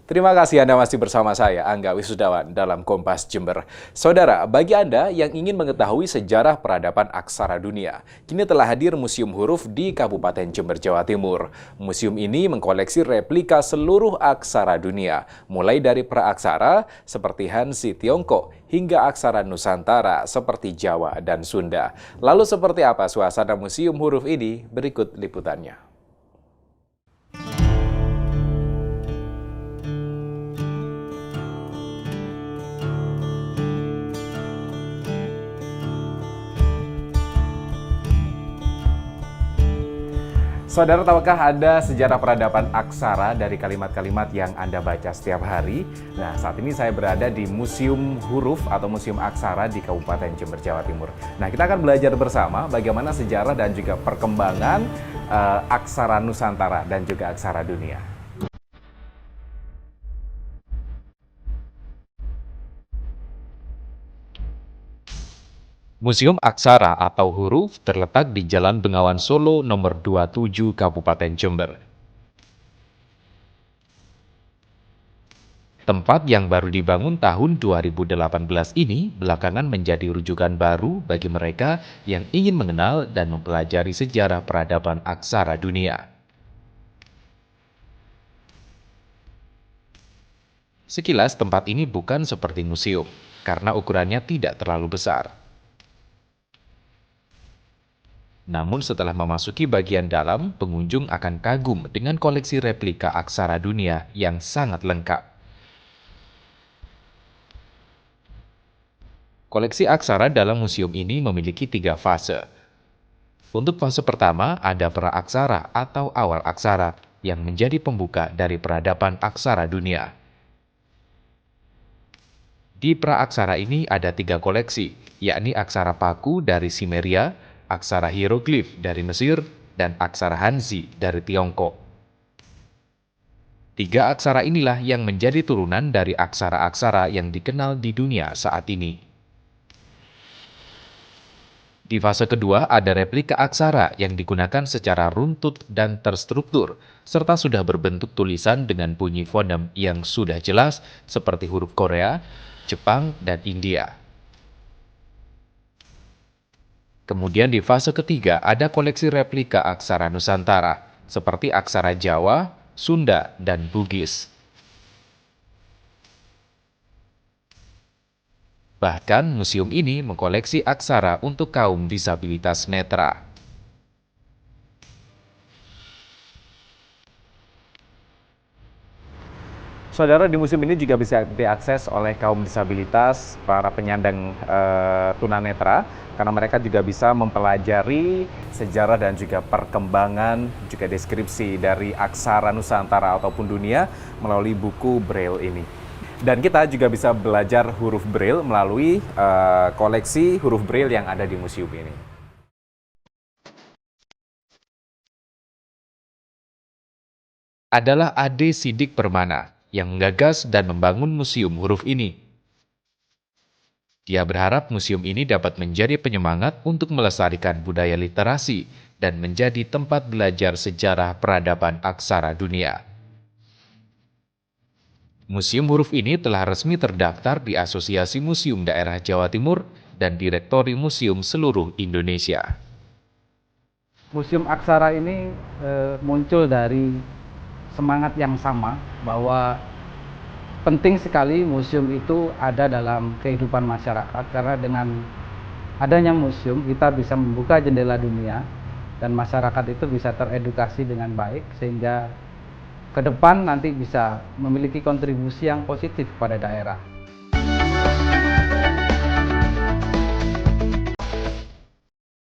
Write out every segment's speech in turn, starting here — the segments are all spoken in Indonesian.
Terima kasih Anda masih bersama saya, Angga Wisudawan, dalam Kompas Jember. Saudara, bagi Anda yang ingin mengetahui sejarah peradaban aksara dunia, kini telah hadir Museum Huruf di Kabupaten Jember, Jawa Timur. Museum ini mengkoleksi replika seluruh aksara dunia, mulai dari praaksara seperti Hanzi Tiongkok hingga aksara Nusantara seperti Jawa dan Sunda. Lalu seperti apa suasana Museum Huruf ini? Berikut liputannya. Saudara, tahukah ada sejarah peradaban aksara dari kalimat-kalimat yang Anda baca setiap hari? Nah, saat ini saya berada di Museum Huruf atau Museum Aksara di Kabupaten Jember, Jawa Timur. Nah, kita akan belajar bersama bagaimana sejarah dan juga perkembangan aksara Nusantara dan juga aksara dunia. Museum Aksara atau Huruf terletak di Jalan Bengawan Solo nomor 27 Kabupaten Jember. Tempat yang baru dibangun tahun 2018 ini belakangan menjadi rujukan baru bagi mereka yang ingin mengenal dan mempelajari sejarah peradaban aksara dunia. Sekilas tempat ini bukan seperti museum, karena ukurannya tidak terlalu besar. Namun setelah memasuki bagian dalam, pengunjung akan kagum dengan koleksi replika aksara dunia yang sangat lengkap. Koleksi aksara dalam museum ini memiliki 3 fase. Untuk fase pertama ada praaksara atau awal aksara yang menjadi pembuka dari peradaban aksara dunia. Di praaksara ini ada 3 koleksi, yakni aksara paku dari Simeria, aksara hieroglif dari Mesir, dan aksara Hanzi dari Tiongkok. 3 aksara inilah yang menjadi turunan dari aksara-aksara yang dikenal di dunia saat ini. Di fase kedua ada replika aksara yang digunakan secara runtut dan terstruktur, serta sudah berbentuk tulisan dengan bunyi fonem yang sudah jelas seperti huruf Korea, Jepang, dan India. Kemudian di fase ketiga ada koleksi replika aksara Nusantara, seperti aksara Jawa, Sunda, dan Bugis. Bahkan museum ini mengkoleksi aksara untuk kaum disabilitas netra. Saudara, di museum ini juga bisa diakses oleh kaum disabilitas, para penyandang tunanetra, karena mereka juga bisa mempelajari sejarah dan juga perkembangan, juga deskripsi dari aksara Nusantara ataupun dunia melalui buku Braille ini. Dan kita juga bisa belajar huruf Braille melalui koleksi huruf Braille yang ada di museum ini. Adalah Ade Sidik Permana yang menggagas dan membangun museum huruf ini. Dia berharap museum ini dapat menjadi penyemangat untuk melestarikan budaya literasi dan menjadi tempat belajar sejarah peradaban aksara dunia. Museum huruf ini telah resmi terdaftar di Asosiasi Museum Daerah Jawa Timur dan Direktori Museum seluruh Indonesia. Museum Aksara ini muncul dari semangat yang sama bahwa penting sekali museum itu ada dalam kehidupan masyarakat, karena dengan adanya museum kita bisa membuka jendela dunia dan masyarakat itu bisa teredukasi dengan baik sehingga ke depan nanti bisa memiliki kontribusi yang positif pada daerah.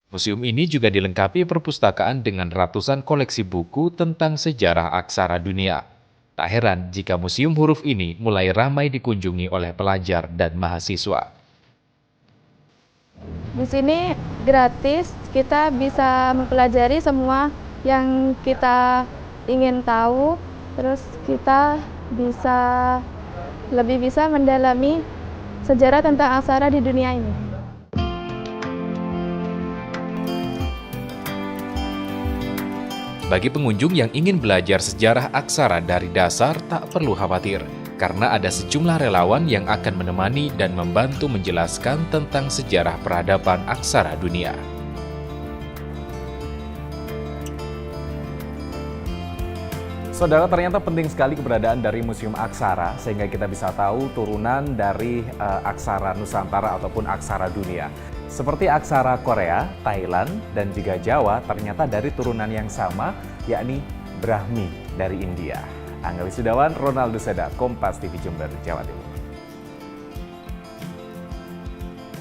Museum ini juga dilengkapi perpustakaan dengan ratusan koleksi buku tentang sejarah aksara dunia. Tak heran jika museum huruf ini mulai ramai dikunjungi oleh pelajar dan mahasiswa. Di sini gratis, kita bisa mempelajari semua yang kita ingin tahu, terus kita lebih bisa mendalami sejarah tentang aksara di dunia ini. Bagi pengunjung yang ingin belajar sejarah aksara dari dasar, tak perlu khawatir, karena ada sejumlah relawan yang akan menemani dan membantu menjelaskan tentang sejarah peradaban aksara dunia. Saudara, ternyata penting sekali keberadaan dari Museum Aksara sehingga kita bisa tahu turunan dari aksara Nusantara ataupun aksara dunia. Seperti aksara Korea, Thailand, dan juga Jawa ternyata dari turunan yang sama, yakni Brahmi dari India. Angga Wisudawan, Ronaldo Seda, Kompas TV Jember, Jawa Timur.